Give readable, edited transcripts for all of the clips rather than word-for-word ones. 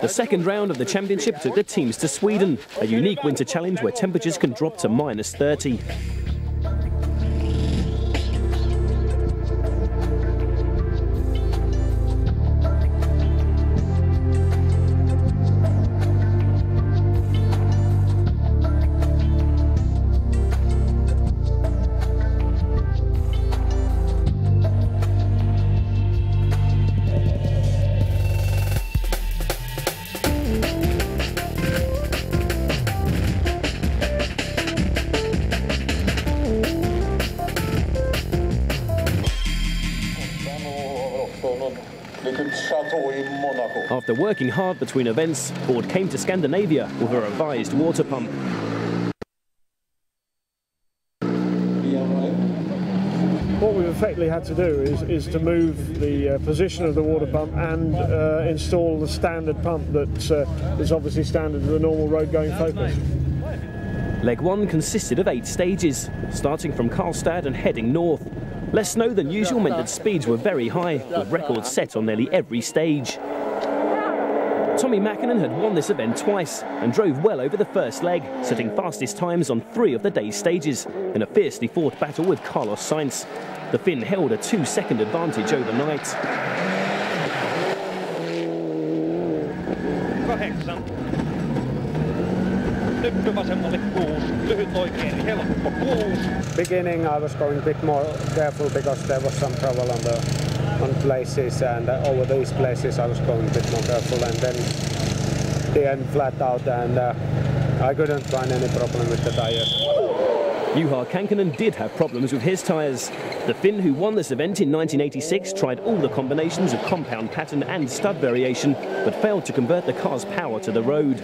The second round of the championship took the teams to Sweden, a unique winter challenge where temperatures can drop to -30. After working hard between events, Ford came to Scandinavia with a revised water pump. What we've effectively had to do is to move the position of the water pump and install the standard pump that is obviously standard to the normal road-going Focus. Leg 1 consisted of 8 stages, starting from Karlstad and heading north. Less snow than usual meant that speeds were very high, with records set on nearly every stage. Tommi Mäkinen had won this event twice and drove well over the first leg, setting fastest times on 3 of the day's stages in a fiercely fought battle with Carlos Sainz. The Finn held a 2-second advantage overnight. Beginning I was going a bit more careful because there was some trouble on places, and over these places I was going a bit more careful, and then the end flat out, and I couldn't find any problem with the tires. Juha Kankkunen did have problems with his tyres. The Finn who won this event in 1986 tried all the combinations of compound pattern and stud variation, but failed to convert the car's power to the road.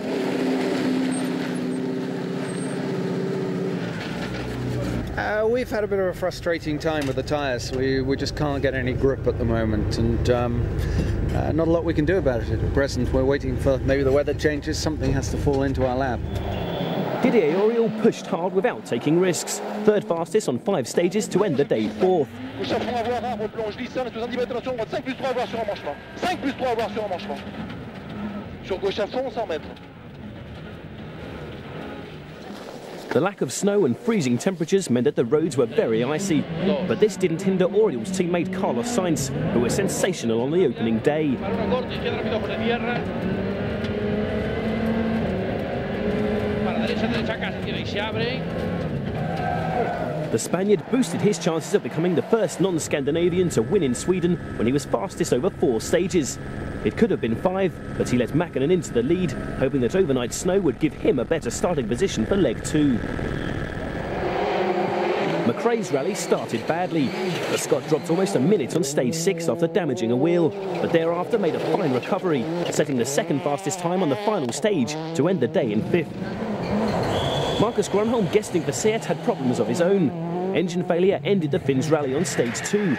We've had a bit of a frustrating time with the tyres. We just can't get any grip at the moment, and not a lot we can do about it at present. We're waiting for maybe the weather changes, something has to fall into our lap. Didier Auriol pushed hard without taking risks. Third fastest on 5 stages to end the day 4th. The lack of snow and freezing temperatures meant that the roads were very icy, but this didn't hinder Auriol's teammate Carlos Sainz, who was sensational on the opening day. The Spaniard boosted his chances of becoming the first non-Scandinavian to win in Sweden when he was fastest over 4 stages. It could have been 5, but he let Mäkinen into the lead, hoping that overnight snow would give him a better starting position for leg 2. McRae's rally started badly. The Scot dropped almost a minute on stage 6 after damaging a wheel, but thereafter made a fine recovery, setting the second fastest time on the final stage to end the day in 5th. Marcus Grönholm, guesting for Seat, had problems of his own. Engine failure ended the Finns' rally on stage 2.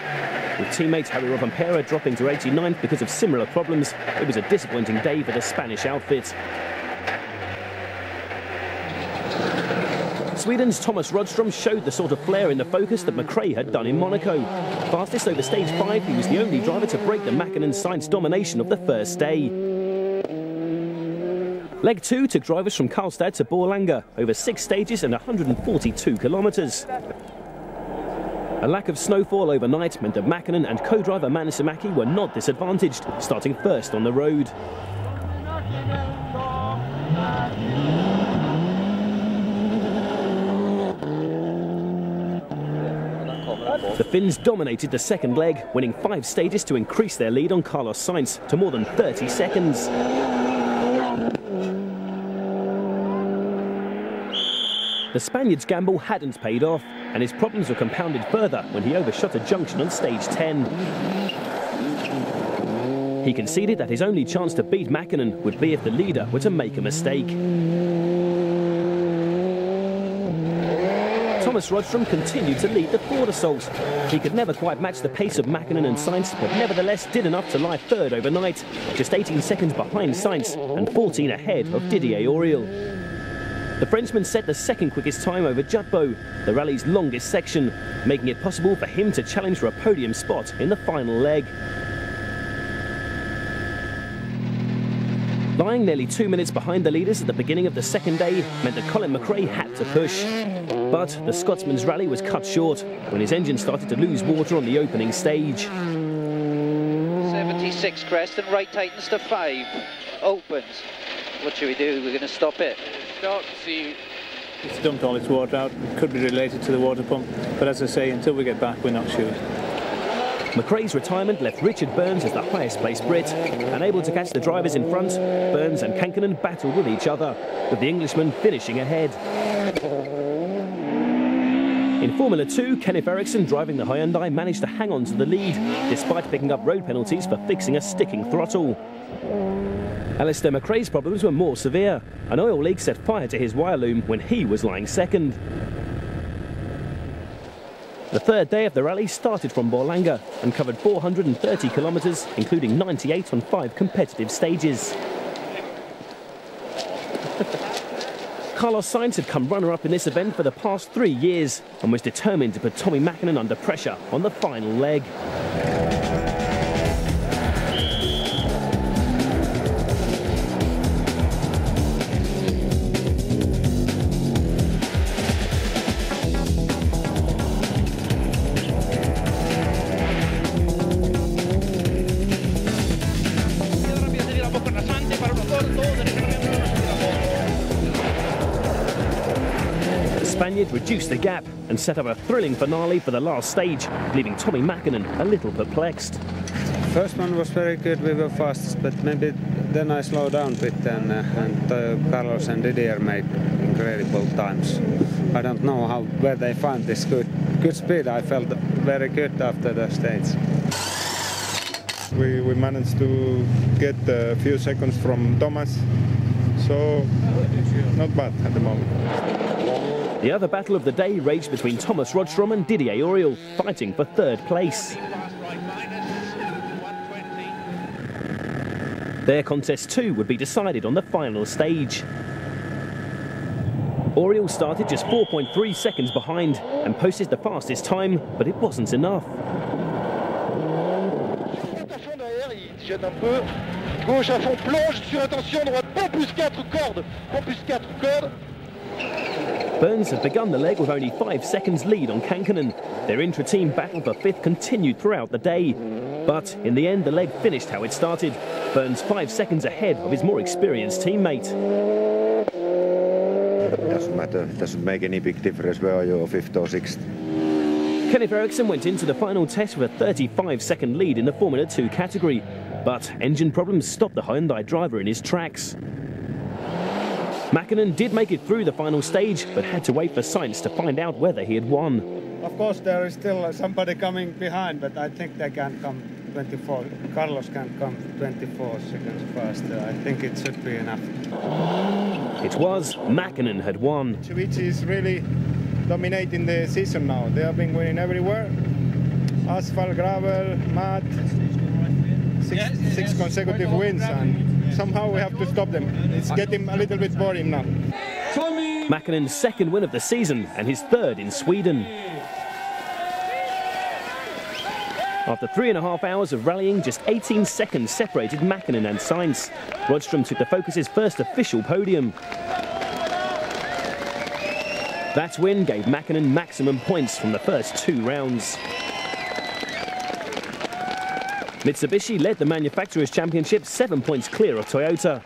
With teammate Harry Rovanperä dropping to 89th because of similar problems, it was a disappointing day for the Spanish outfit. Sweden's Thomas Rodström showed the sort of flair in the Focus that McRae had done in Monaco. Fastest over stage 5, he was the only driver to break the Mäkinen-Sainz domination of the first day. Leg 2 took drivers from Karlstad to Borlänge over 6 stages and 142 kilometres. A lack of snowfall overnight meant that Mäkinen and co-driver Manisimaki were not disadvantaged, starting first on the road. The Finns dominated the second leg, winning 5 stages to increase their lead on Carlos Sainz to more than 30 seconds. The Spaniard's gamble hadn't paid off, and his problems were compounded further when he overshot a junction on stage 10. He conceded that his only chance to beat Mäkinen would be if the leader were to make a mistake. Thomas Rodström continued to lead the Ford assault. He could never quite match the pace of Mäkinen and Sainz, but nevertheless did enough to lie third overnight, just 18 seconds behind Sainz and 14 ahead of Didier Auriol. The Frenchman set the second quickest time over Jutbo, the rally's longest section, making it possible for him to challenge for a podium spot in the final leg. Lying nearly 2 minutes behind the leaders at the beginning of the second day meant that Colin McRae had to push. But the Scotsman's rally was cut short when his engine started to lose water on the opening stage. 76 crest and right tightens to 5. Opens. What should we do? We're going to stop it. Stop, see. It's dumped all its water out. It could be related to the water pump. But as I say, until we get back, we're not sure. McRae's retirement left Richard Burns as the highest placed Brit. Unable to catch the drivers in front, Burns and Kankkunen battled with each other, with the Englishman finishing ahead. In Formula 2, Kenneth Eriksson, driving the Hyundai, managed to hang on to the lead, despite picking up road penalties for fixing a sticking throttle. Alistair McRae's problems were more severe. An oil leak set fire to his wire loom when he was lying second. The third day of the rally started from Borlänge and covered 430 kilometres, including 98 on 5 competitive stages. Carlos Sainz had come runner-up in this event for the past 3 years and was determined to put Tommi Mäkinen under pressure on the final leg. The Spaniard reduced the gap and set up a thrilling finale for the last stage, leaving Tommi Mäkinen a little perplexed. First one was very good, we were fast, but maybe then I slowed down a bit and Carlos and Didier made incredible times. I don't know where they found this good speed. I felt very good after the stage. We managed to get a few seconds from Thomas, so not bad at the moment. The other battle of the day raged between Thomas Rodstrom and Didier Auriol, fighting for third place. Their contest too would be decided on the final stage. Auriol started just 4.3 seconds behind and posted the fastest time, but it wasn't enough. Gêne un peu, gauche à fond, plonge sur attention, droite, pont plus 4 cordes. Burns had begun the leg with only 5 seconds lead on Kankkunen. Their intra-team battle for fifth continued throughout the day. But in the end, the leg finished how it started. Burns 5 seconds ahead of his more experienced teammate. It doesn't matter, it doesn't make any big difference where you're 5th or 6th. Kenneth Eriksson went into the final test with a 35-second lead in the Formula 2 category. But engine problems stopped the Hyundai driver in his tracks. Mäkinen did make it through the final stage, but had to wait for Sainz to find out whether he had won. Of course there is still somebody coming behind, but I think they can't come 24. Carlos can't come 24 seconds faster. I think it should be enough. It was. Mäkinen had won. Swedish is really dominating the season now. They have been winning everywhere. Asphalt, gravel, mud. Six consecutive wins, and somehow we have to stop them. It's getting a little bit boring now. Mäkinen's second win of the season and his third in Sweden. After 3.5 hours of rallying, just 18 seconds separated Mäkinen and Sainz. Rodstrom took the Focus's first official podium. That win gave Mäkinen maximum points from the first 2 rounds. Mitsubishi led the Manufacturers' Championship 7 points clear of Toyota.